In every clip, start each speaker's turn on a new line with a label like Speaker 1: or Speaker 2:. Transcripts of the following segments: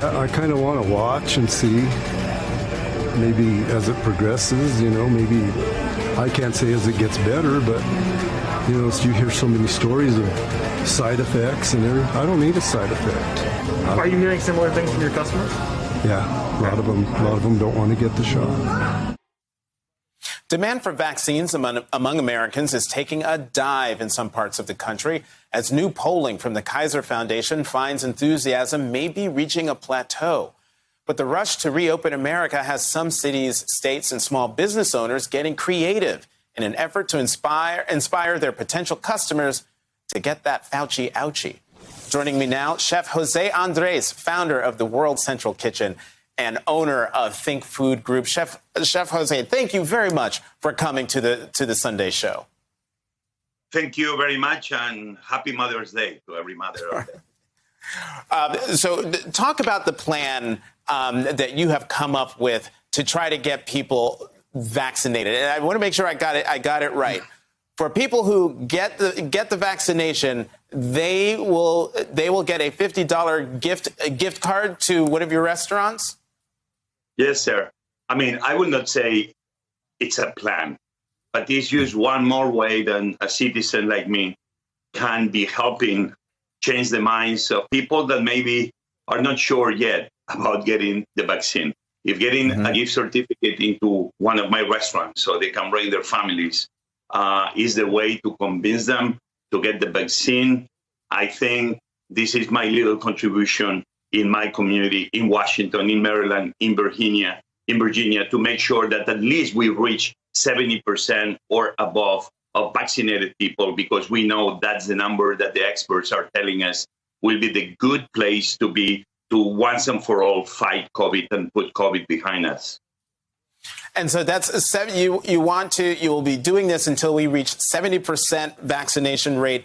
Speaker 1: I kind of want to watch and see, maybe as it progresses, maybe I can't say as it gets better, but, you hear so many stories of side effects and everything. I don't need a side effect.
Speaker 2: Are you hearing similar things from your customers?
Speaker 1: Yeah, a lot of them don't want to get the shot.
Speaker 3: Demand for vaccines among Americans is taking a dive in some parts of the country as new polling from the Kaiser Foundation finds enthusiasm may be reaching a plateau. But the rush to reopen America has some cities, states, and small business owners getting creative in an effort to inspire their potential customers to get that Fauci ouchie. Joining me now, Chef Jose Andres, founder of the World Central Kitchen and owner of Think Food Group. Chef Jose, thank you very much for coming to the Sunday show.
Speaker 4: Thank you very much, and happy Mother's Day to every mother out there.
Speaker 3: So talk about the plan that you have come up with to try to get people vaccinated. And I want to make sure I got it right. For people who get the vaccination, they will get a $50 gift card to one of your restaurants?
Speaker 4: Yes, sir. I mean, I would not say it's a plan, but it's just one more way than a citizen like me can be helping change the minds of people that maybe are not sure yet about getting the vaccine. If getting a gift certificate into one of my restaurants so they can bring their families is the way to convince them to get the vaccine, I think this is my little contribution in my community, in Washington, in Maryland, in Virginia, to make sure that at least we reach 70% or above of vaccinated people, because we know that's the number that the experts are telling us will be the good place to be to once and for all fight COVID and put COVID behind us.
Speaker 3: And so that's you will be doing this until we reach 70% vaccination rate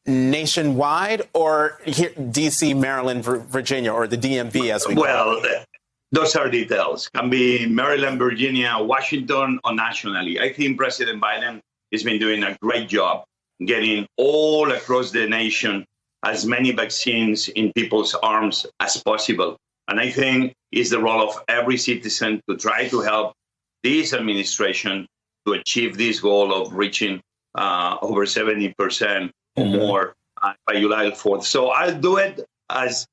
Speaker 3: nationwide, or here, DC, Maryland, Virginia, or the DMV as we call it?
Speaker 4: Well, those are details. Can be Maryland, Virginia, Washington, or nationally. I think President Biden has been doing a great job getting all across the nation as many vaccines in people's arms as possible. And I think it's the role of every citizen to try to help this administration to achieve this goal of reaching over 70% or more by July 4th. So I'll do it as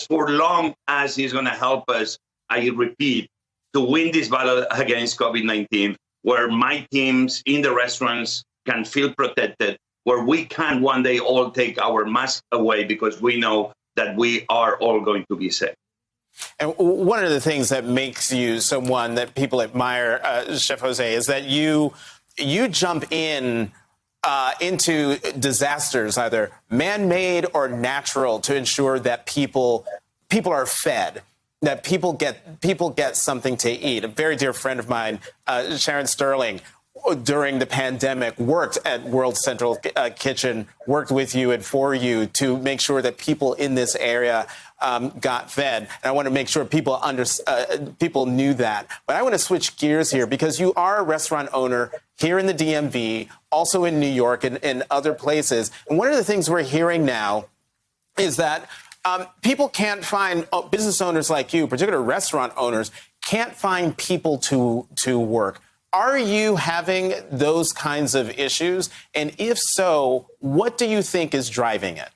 Speaker 4: for long as it's going to help us, I repeat, to win this battle against COVID-19, where my teams in the restaurants can feel protected, where we can one day all take our mask away because we know that we are all going to be safe.
Speaker 3: And one of the things that makes you someone that people admire, Chef Jose, is that you jump into disasters, either man-made or natural, to ensure that people are fed, that people get something to eat. A very dear friend of mine, Sharon Sterling, during the pandemic, worked at World Central Kitchen, worked with you and for you to make sure that people in this area got fed. And I want to make sure people knew that. But I want to switch gears here, because you are a restaurant owner here in the DMV, also in New York and other places. And one of the things we're hearing now is that people can't find, business owners like you, particularly restaurant owners, can't find people to work. Are you having those kinds of issues? And if so, what do you think is driving it?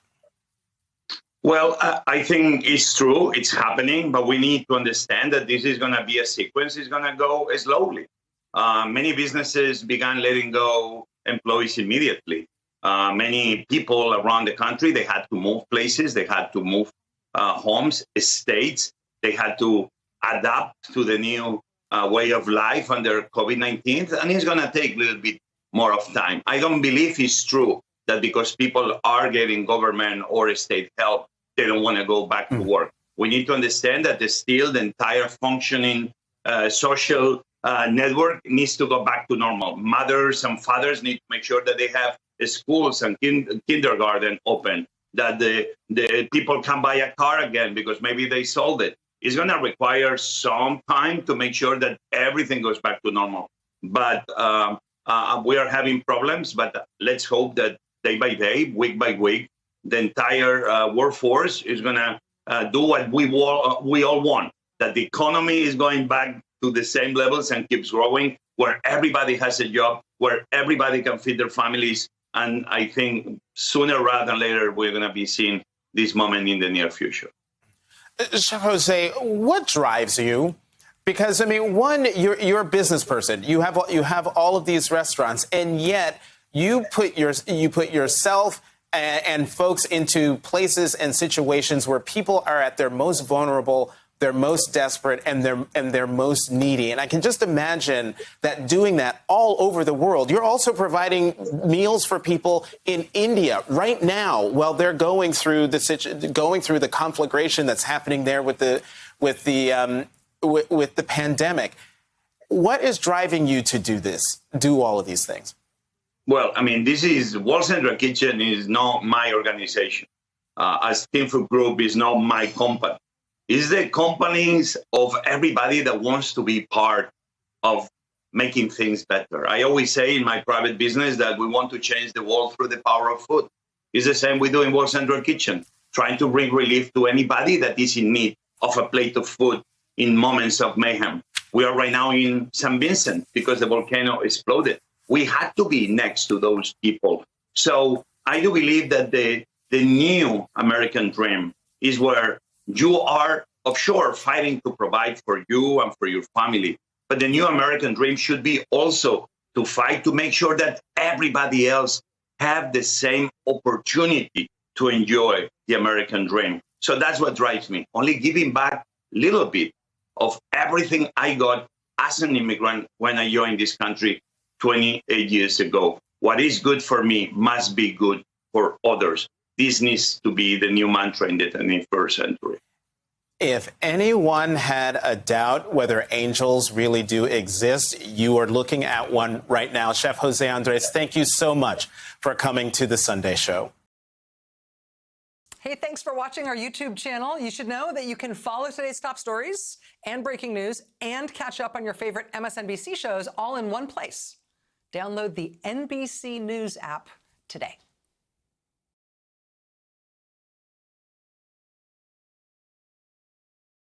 Speaker 4: Well, I think it's true. It's happening, but we need to understand that this is going to be a sequence. It's going to go slowly. Many businesses began letting go employees immediately. Many people around the country, they had to move places. They had to move homes, estates. They had to adapt to the new way of life under COVID-19, and it's going to take a little bit more of time. I don't believe it's true that because people are getting government or state help, they don't want to go back to work. We need to understand that still the entire functioning social network needs to go back to normal. Mothers and fathers need to make sure that they have schools and kindergarten open, that the people can buy a car again because maybe they sold it. It's going to require some time to make sure that everything goes back to normal. But we are having problems, but let's hope that day by day, week by week, the entire workforce is going to do what we all want, that the economy is going back to the same levels and keeps growing, where everybody has a job, where everybody can feed their families. And I think sooner rather than later, we're going to be seeing this moment in the near future.
Speaker 3: Chef Jose, what drives you? Because, I mean, one, you're a business person. You have all of these restaurants, and yet you put yourself and folks into places and situations where people are at their most vulnerable, they're most desperate, and they're most needy. And I can just imagine that doing that all over the world. You're also providing meals for people in India right now while they're going through the conflagration that's happening there with the pandemic. What is driving you to do all of these things?
Speaker 4: Well, I mean, this is World Central Kitchen is not my organization. As Team Food Group is not my company. It's the companies of everybody that wants to be part of making things better. I always say in my private business that we want to change the world through the power of food. It's the same we do in World Central Kitchen, trying to bring relief to anybody that is in need of a plate of food in moments of mayhem. We are right now in St. Vincent because the volcano exploded. We had to be next to those people. So I do believe that the new American dream is where you are offshore fighting to provide for you and for your family. But the new American dream should be also to fight to make sure that everybody else have the same opportunity to enjoy the American dream. So that's what drives me, only giving back a little bit of everything I got as an immigrant when I joined this country 28 years ago. What is good for me must be good for others. This needs to be the new mantra in the 21st century.
Speaker 3: If anyone had a doubt whether angels really do exist, you are looking at one right now. Chef Jose Andres, thank you so much for coming to the Sunday Show.
Speaker 5: Hey, thanks for watching our YouTube channel. You should know that you can follow today's top stories and breaking news and catch up on your favorite MSNBC shows all in one place. Download the NBC News app today.